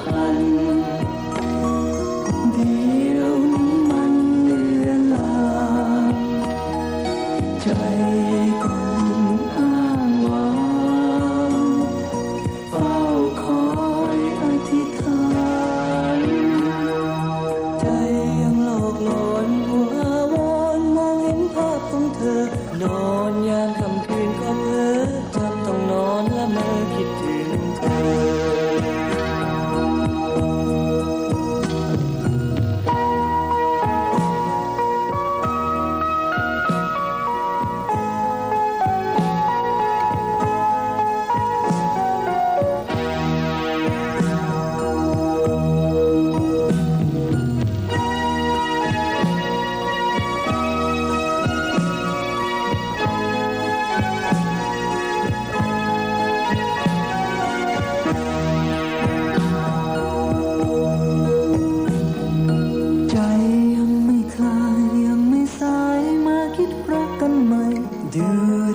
พันเดี๋ยวนี้มันเลือนลางใจก็อ้างว้างเฝ้าคอยอธิษฐานใจยังหลอกหลอนหัวอาวรมองเห็นภาพของเธอนอนยามค่ำคืนก็เพ้อจำต้องนอนละเมอคิดถึงเธอ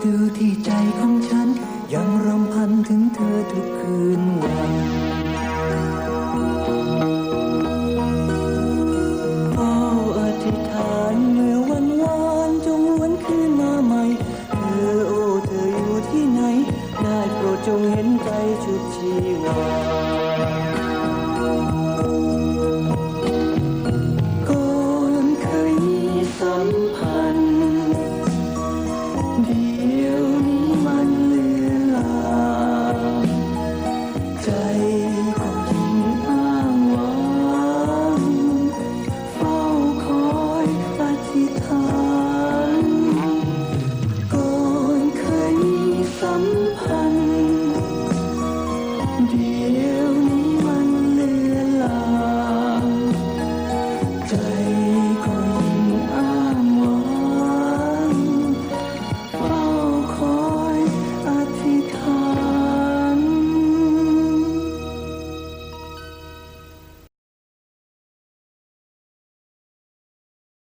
ดูที่ใจของฉันยังรำพันถึงเธอทุกคืนวันเฝ้าอธิษฐานเมื่อวันวานจงหวนคืนมาใหม่เธอโอ้เธออยู่ที่ไหนได้โปรดจงเห็นใจชุดชีวา